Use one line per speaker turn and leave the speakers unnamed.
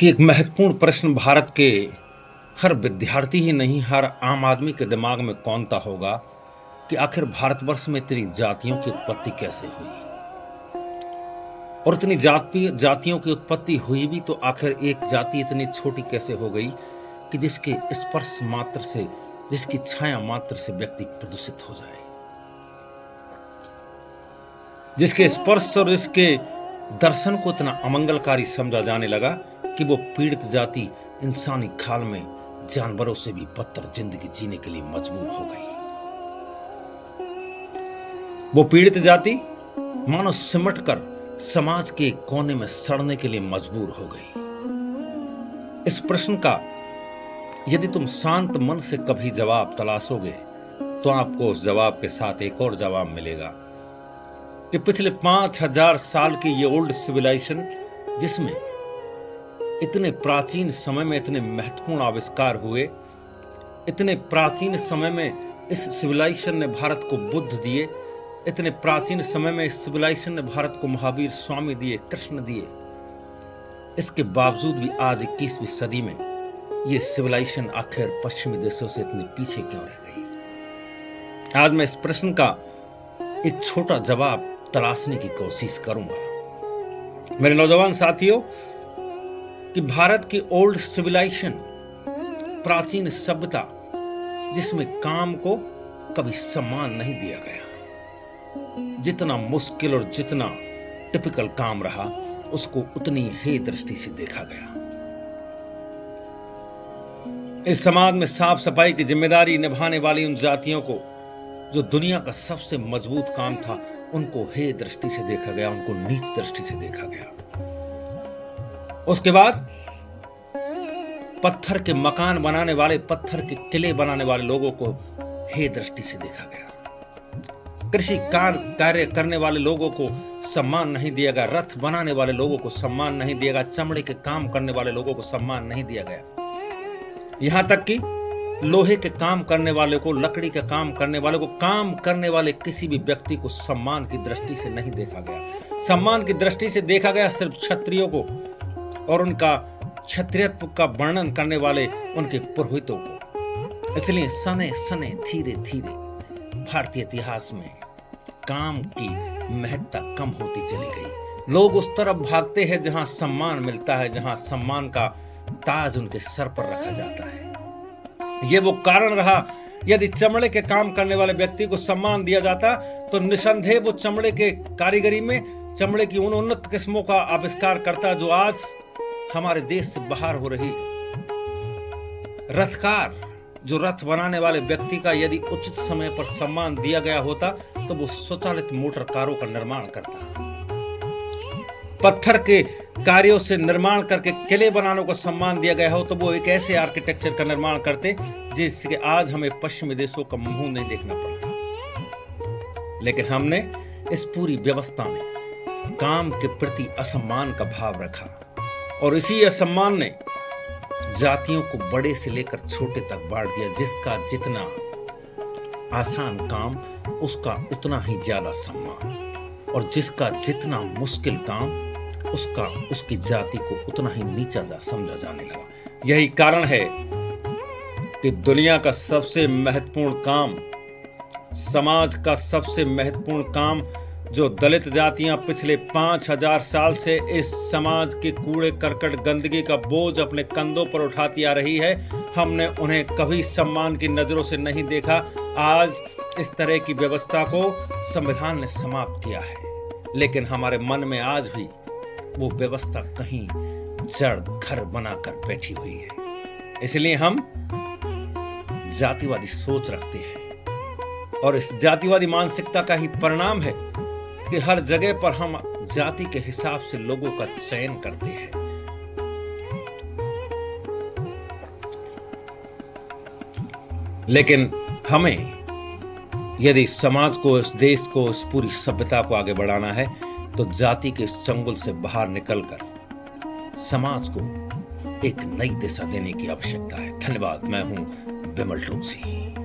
कि एक महत्वपूर्ण प्रश्न भारत के हर विद्यार्थी ही नहीं, हर आम आदमी के दिमाग में कौनता होगा कि आखिर भारतवर्ष में इतनी जातियों की उत्पत्ति कैसे हुई। और इतनी जातियों की उत्पत्ति हुई भी तो आखिर एक जाति इतनी छोटी कैसे हो गई कि जिसके स्पर्श मात्र से, जिसकी छाया मात्र से व्यक्ति प्रदूषित हो जाए, जिसके स्पर्श और जिसके दर्शन को इतना अमंगलकारी समझा जाने लगा कि वो पीड़ित जाति इंसानी खाल में जानवरों से भी बदतर जिंदगी जीने के लिए मजबूर हो गई। वो पीड़ित जाति मानो सिमटकर समाज के कोने में सड़ने के लिए मजबूर हो गई। इस प्रश्न का यदि तुम शांत मन से कभी जवाब तलाशोगे तो आपको उस जवाब के साथ एक और जवाब मिलेगा कि पिछले 5000 साल की ये ओल्ड सिविलाइजेशन, जिसमें इतने प्राचीन समय में इतने महत्वपूर्ण आविष्कार हुए, इतने प्राचीन समय में इस सिविलाइजेशन ने भारत को बुद्ध दिए, इतने प्राचीन समय में इस सिविलाइजेशन ने भारत को महावीर स्वामी दिए, कृष्ण दिए, इसके बावजूद भी आज 21वीं सदी में ये सिविलाइजेशन आखिर पश्चिमी देशों से इतनी पीछे क्यों रह गई। आज मैं इस प्रश्न का एक छोटा जवाब तलाशने की कोशिश करूंगा। मेरे नौजवान साथियों, कि भारत की ओल्ड सिविलाइजेशन, प्राचीन सभ्यता, जिसमें काम को कभी सम्मान नहीं दिया गया, जितना मुश्किल और जितना टिपिकल काम रहा उसको उतनी ही दृष्टि से देखा गया। इस समाज में साफ सफाई की जिम्मेदारी निभाने वाली उन जातियों को, जो दुनिया का सबसे मजबूत काम था, उनको हे दृष्टि से देखा गया, उनको नीच दृष्टि से देखा गया। उसके बाद पत्थर के मकान बनाने वाले, पत्थर के किले बनाने वाले लोगों को हे दृष्टि से देखा गया। कृषि कार्य करने वाले लोगों को सम्मान नहीं दिया गया, रथ बनाने वाले लोगों को सम्मान नहीं दिया गया, चमड़े के काम करने वाले लोगों को सम्मान नहीं दिया गया। यहां तक कि लोहे के काम करने वाले को, लकड़ी के काम करने वाले को, काम करने वाले किसी भी व्यक्ति को सम्मान की दृष्टि से नहीं देखा गया। सम्मान की दृष्टि से देखा गया सिर्फ क्षत्रियों को और उनका क्षत्रियत्व का वर्णन करने वाले उनके पुरोहितों को। इसलिए सने सने धीरे धीरे भारतीय इतिहास में काम की महत्ता कम होती चली गई। लोग उस तरफ भागते हैं जहां सम्मान मिलता है, जहां सम्मान का ताज उनके सर पर रखा जाता है। यह वो कारण रहा, यदि चमड़े के काम करने वाले व्यक्ति को सम्मान दिया जाता तो निसंदेह वो चमड़े के कारीगरी में चमड़े की उन उन्नत किस्मों का आविष्कार करता जो आज हमारे देश से बाहर हो रही है। रथकार, जो रथ बनाने वाले व्यक्ति का यदि उचित समय पर सम्मान दिया गया होता तो वो स्वचालित मोटर कारों का निर्माण करता। पत्थर के कार्यों से निर्माण करके किले बनाने को सम्मान दिया गया हो तो वो एक ऐसे आर्किटेक्चर का निर्माण करते जिसके आज हमें पश्चिमी देशों का मुंह नहीं देखना पड़ता। लेकिन हमने इस पूरी व्यवस्था में काम के प्रति असम्मान का भाव रखा और इसी असम्मान ने जातियों को बड़े से लेकर छोटे तक बांट दिया। जिसका जितना आसान काम उसका उतना ही ज्यादा सम्मान, और जिसका जितना मुश्किल काम उसकी जाति को उतना ही नीचा समझा जाने लगा। यही कारण है कि दुनिया का सबसे महत्वपूर्ण काम, समाज का सबसे महत्वपूर्ण काम जो दलित जातियां पिछले 5000 साल से इस समाज के कूड़े करकट गंदगी का बोझ अपने कंधों पर उठाती आ रही है, हमने उन्हें कभी सम्मान की नजरों से नहीं देखा। आज इस तरह की व्यवस्था को संविधान ने समाप्त किया है, लेकिन हमारे मन में आज भी वो व्यवस्था कहीं जड़ घर बनाकर बैठी हुई है। इसलिए हम जातिवादी सोच रखते हैं और इस जातिवादी मानसिकता का ही परिणाम है कि हर जगह पर हम जाति के हिसाब से लोगों का चयन करते हैं। लेकिन हमें यदि समाज को, इस देश को, इस पूरी सभ्यता को आगे बढ़ाना है तो जाति के इस चंगुल से बाहर निकलकर समाज को एक नई दिशा देने की आवश्यकता है। धन्यवाद। मैं हूं विमल तुलसी।